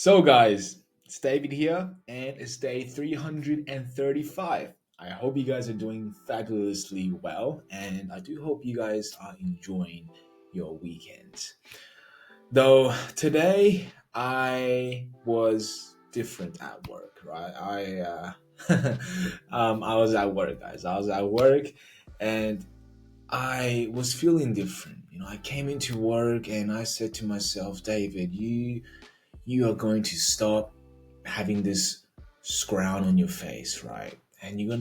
So, guys, it's David here, and it's day 335. I hope you guys are doing fabulously well, and I do hope you guys are enjoying your weekends. Though today I was different at work, right? I was at work, guys. I was at work, and I was feeling different. I came into work and I said to myself, David, you are going to stop having this scrown on your face, right? And you're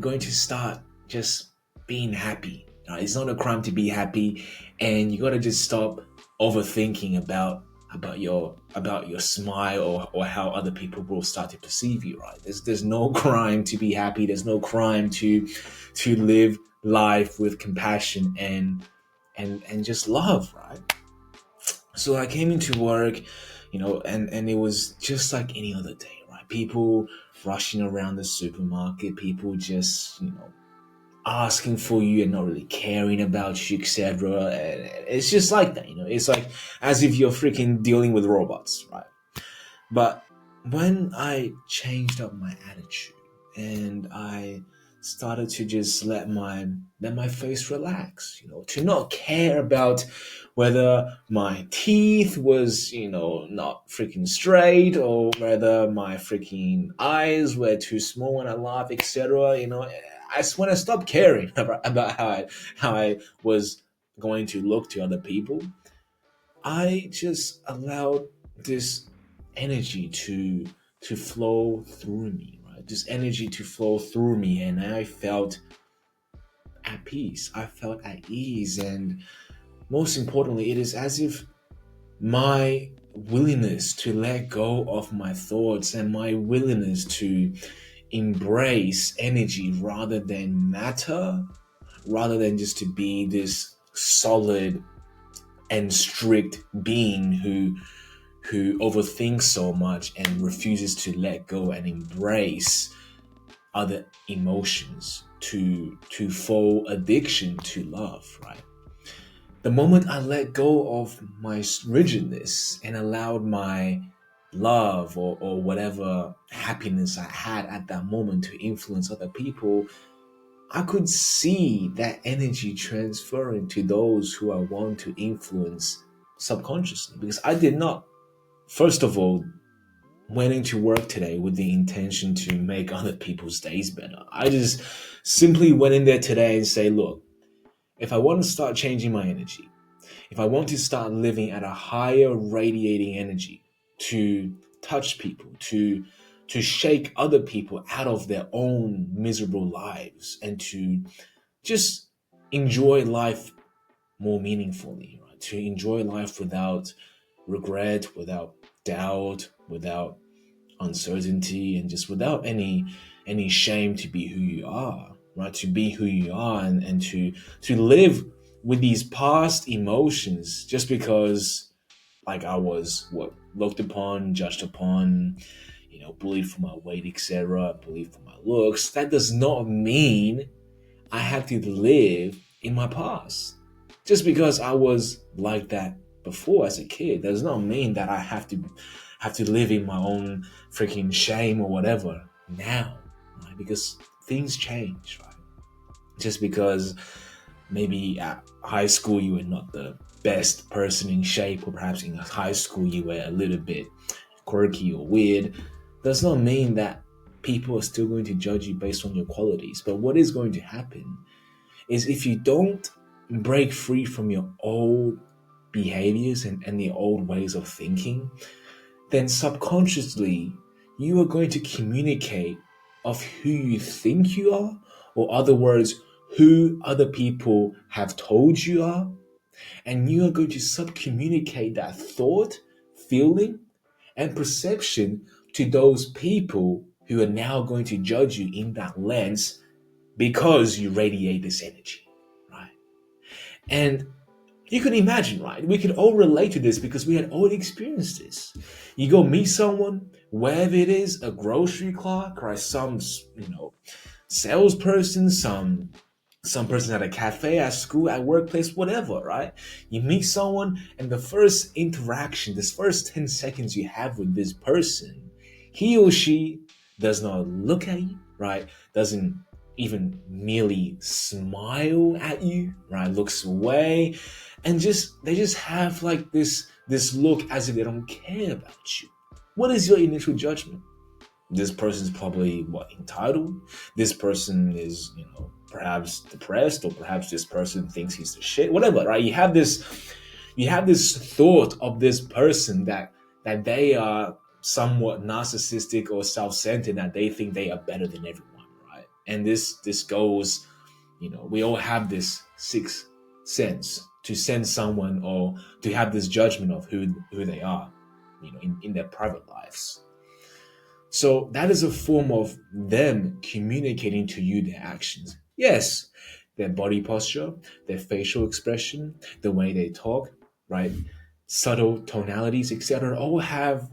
going to start just being happy. Right? It's not a crime to be happy, and you gotta just stop overthinking about your smile or how other people will start to perceive you, right? There's no crime to be happy. There's no crime to live life with compassion and just love, right? So I came into work, and it was just like any other day, right? People rushing around the supermarket, people just, asking for you and not really caring about you, etc. And it's just like that, It's like as if you're freaking dealing with robots, right? But when I changed up my attitude and I started to just let my face relax, to not care about whether my teeth was, not freaking straight or whether my freaking eyes were too small when I laugh, etc. When I stopped caring about how I was going to look to other people, I just allowed this energy to flow through me, right? This energy to flow through me, and I felt at peace. I felt at ease, and most importantly, it is as if my willingness to let go of my thoughts and my willingness to embrace energy rather than matter, rather than just to be this solid and strict being who overthinks so much and refuses to let go and embrace other emotions to fall addiction to love, right? The moment I let go of my rigidness and allowed my love or whatever happiness I had at that moment to influence other people, I could see that energy transferring to those who I want to influence subconsciously, because I did not, first of all, went into work today with the intention to make other people's days better. I just simply went in there today and say, look, if I want to start changing my energy, if I want to start living at a higher radiating energy to touch people, to shake other people out of their own miserable lives and to just enjoy life more meaningfully, right? To enjoy life without regret, without doubt, without uncertainty, and just without any shame to be who you are, right? To be who you are and to live with these past emotions just because like I was looked upon, judged upon, bullied for my weight, etc., bullied for my looks. That does not mean I have to live in my past. Just because I was like that before as a kid does not mean that I have to live in my own freaking shame or whatever now, right? Because things change, right? Just because maybe at high school you were not the best person in shape, or perhaps in high school you were a little bit quirky or weird, does not mean that people are still going to judge you based on your qualities. But what is going to happen is if you don't break free from your old behaviors and the old ways of thinking, then subconsciously you are going to communicate of who you think you are, or other words, who other people have told you are, and you are going to subcommunicate that thought, feeling, and perception to those people who are now going to judge you in that lens because you radiate this energy, right? And you can imagine, right? We can all relate to this because we had all experienced this. You go meet someone, wherever it is, a grocery clerk or some, salesperson, some some person at a cafe, at school, at workplace, whatever, right? You meet someone, and the first interaction, this first 10 seconds you have with this person, he or she does not look at you, right? Doesn't even merely smile at you, right? Looks away, and they just have like this look as if they don't care about you. What is your initial judgment? This person's probably what, entitled. This person is, perhaps depressed, or perhaps this person thinks he's the shit, whatever, right? You have this thought of this person that they are somewhat narcissistic or self-centered, that they think they are better than everyone, right? And this goes, we all have this sixth sense to sense someone, or to have this judgment of who they are, in their private lives. So that is a form of them communicating to you their actions. Yes, their body posture, their facial expression, the way they talk, right? Subtle tonalities, etc., all have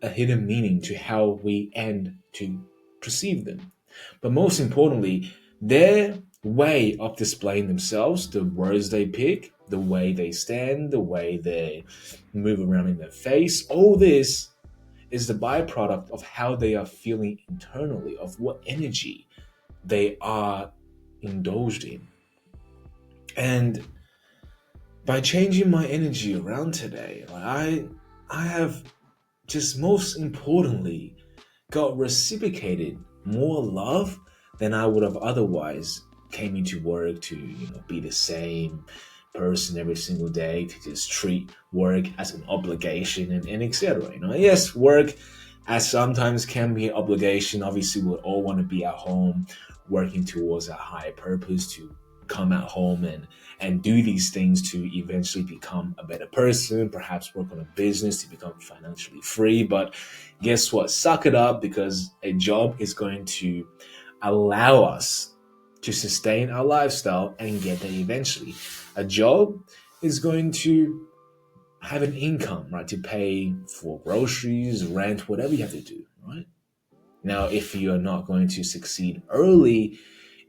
a hidden meaning to how we end to perceive them. But most importantly, their way of displaying themselves, the words they pick, the way they stand, the way they move around in their face, all this is the byproduct of how they are feeling internally, of what energy they are indulged in. And by changing my energy around today, I have just, most importantly, got reciprocated more love than I would have otherwise came into work to, be the same person every single day, to just treat work as an obligation, and etc. Yes, work as sometimes can be an obligation. Obviously, we all want to be at home working towards a higher purpose, to come at home and do these things to eventually become a better person, perhaps work on a business to become financially free. But guess what? Suck it up, because a job is going to allow us to sustain our lifestyle and get there eventually. A job is going to have an income, right, to pay for groceries, rent, whatever you have to do, right? Now, if you're not going to succeed early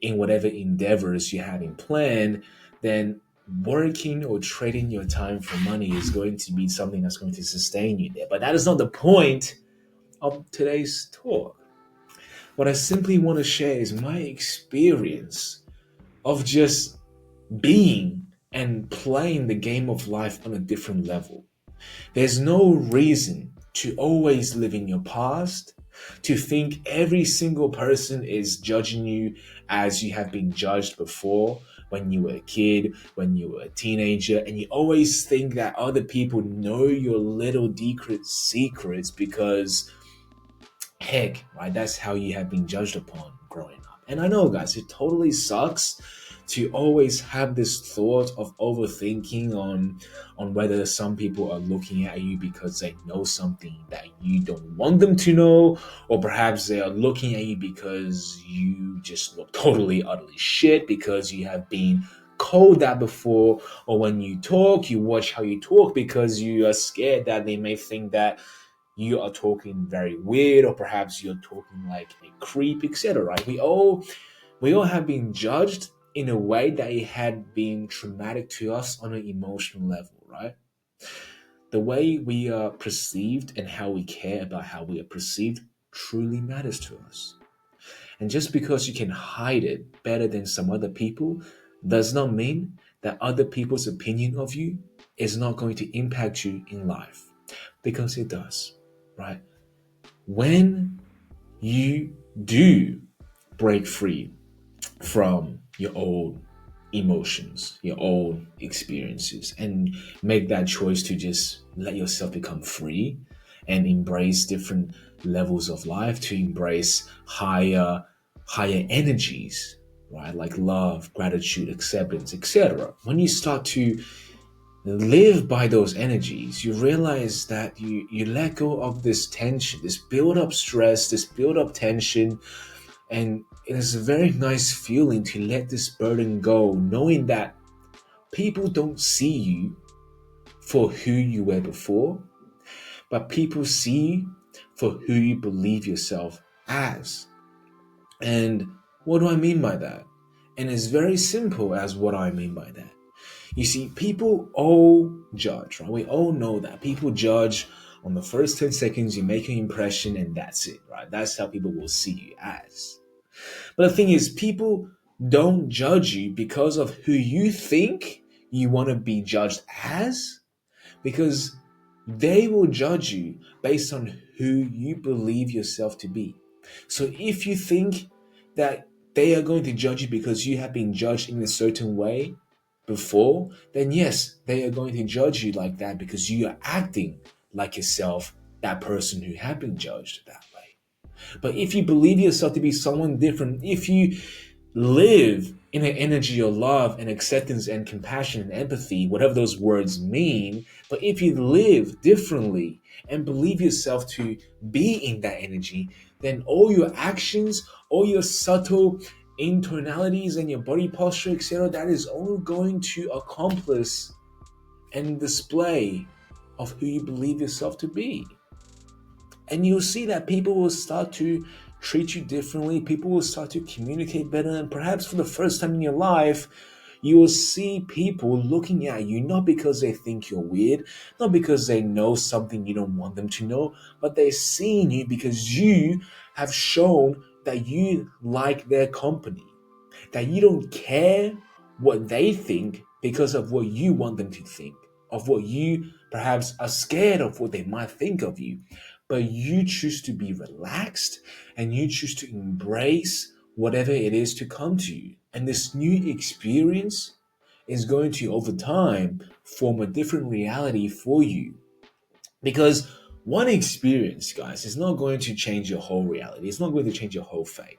in whatever endeavors you have in plan, then working or trading your time for money is going to be something that's going to sustain you there. But that is not the point of today's talk. What I simply want to share is my experience of just being and playing the game of life on a different level. There's no reason to always live in your past, to think every single person is judging you as you have been judged before when you were a kid, when you were a teenager, and you always think that other people know your little secrets because, heck, right, that's how you have been judged upon growing up. And I know, guys, it totally sucks to always have this thought of overthinking on whether some people are looking at you because they know something that you don't want them to know, or perhaps they are looking at you because you just look totally utterly shit because you have been called that before, or when you talk, you watch how you talk because you are scared that they may think that you are talking very weird, or perhaps you're talking like a creep, etc. Right? We all have been judged in a way that it had been traumatic to us on an emotional level, right? The way we are perceived and how we care about how we are perceived truly matters to us. And just because you can hide it better than some other people does not mean that other people's opinion of you is not going to impact you in life, because it does, right? When you do break free from your old emotions, your old experiences, and make that choice to just let yourself become free and embrace different levels of life, to embrace higher energies, right? Like love, gratitude, acceptance, etc. When you start to live by those energies, you realize that you let go of this tension, this build up stress, this build up tension. And it is a very nice feeling to let this burden go, knowing that people don't see you for who you were before, but people see you for who you believe yourself as. And what do I mean by that? And it's very simple as what I mean by that. You see, people all judge, right? We all know that. People judge on the first 10 seconds you make an impression, and that's it, right? That's how people will see you as. But the thing is, people don't judge you because of who you think you want to be judged as, because they will judge you based on who you believe yourself to be. So if you think that they are going to judge you because you have been judged in a certain way before, then yes, they are going to judge you like that because you are acting like yourself, that person who have been judged that way. But if you believe yourself to be someone different, if you live in an energy of love and acceptance and compassion and empathy, whatever those words mean, but if you live differently and believe yourself to be in that energy, then all your actions, all your subtle internalities and your body posture, etc., that is all going to accomplish and display of who you believe yourself to be. And you'll see that people will start to treat you differently. People will start to communicate better. And perhaps for the first time in your life, you will see people looking at you not because they think you're weird, not because they know something you don't want them to know, but they're seeing you because you have shown that you like their company, that you don't care what they think because of what you want them to think, of what you perhaps are scared of what they might think of you. But you choose to be relaxed and you choose to embrace whatever it is to come to you. And this new experience is going to, over time, form a different reality for you. Because one experience, guys, is not going to change your whole reality. It's not going to change your whole fate.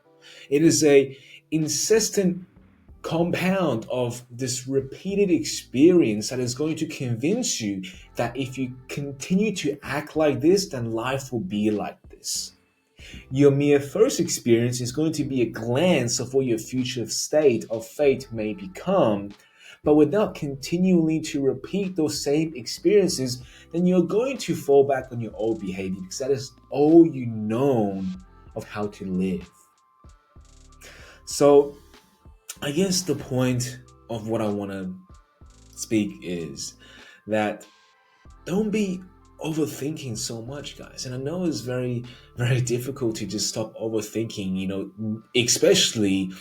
It is a insistent compound of this repeated experience that is going to convince you that if you continue to act like this, then life will be like this. Your mere first experience is going to be a glance of what your future state of fate may become. But without continually to repeat those same experiences, then you're going to fall back on your old behavior because that is all you know of how to live. So I guess the point of what I want to speak is that don't be overthinking so much, guys. And I know it's very, very difficult to just stop overthinking, especially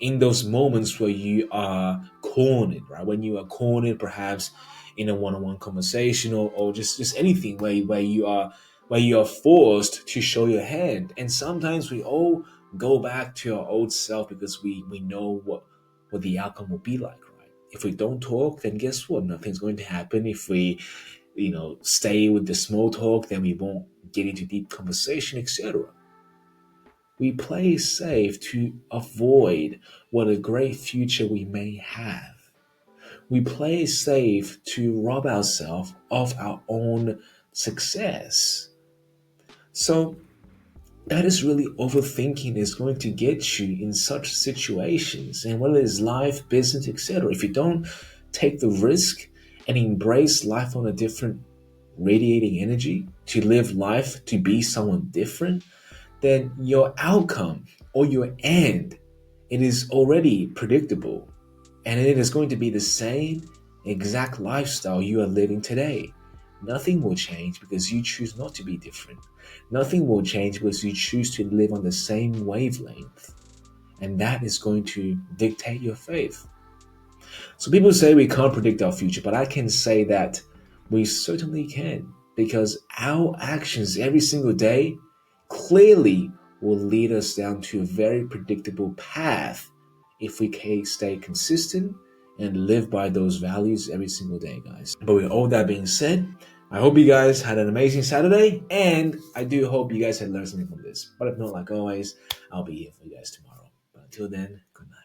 in those moments where you are cornered, right? When you are cornered, perhaps in a one-on-one conversation or just anything where you are forced to show your hand. And sometimes we all go back to our old self because we know what the outcome will be like, right? If we don't talk, then guess what? Nothing's going to happen. If we stay with the small talk, then we won't get into deep conversation, etc. We play safe to avoid what a great future we may have. We play safe to rob ourselves of our own success. So that is really overthinking is going to get you in such situations, and whether it's life, business, etc. If you don't take the risk and embrace life on a different radiating energy, to live life to be someone different, then your outcome or your end, it is already predictable, and it is going to be the same exact lifestyle you are living today. Nothing will change because you choose not to be different. Nothing will change because you choose to live on the same wavelength. And that is going to dictate your faith. So people say we can't predict our future, but I can say that we certainly can, because our actions every single day clearly will lead us down to a very predictable path if we can stay consistent and live by those values every single day, guys. But with all that being said, I hope you guys had an amazing Saturday, and I do hope you guys had learned something from this. But if not, like always, I'll be here for you guys tomorrow. But until then, good night.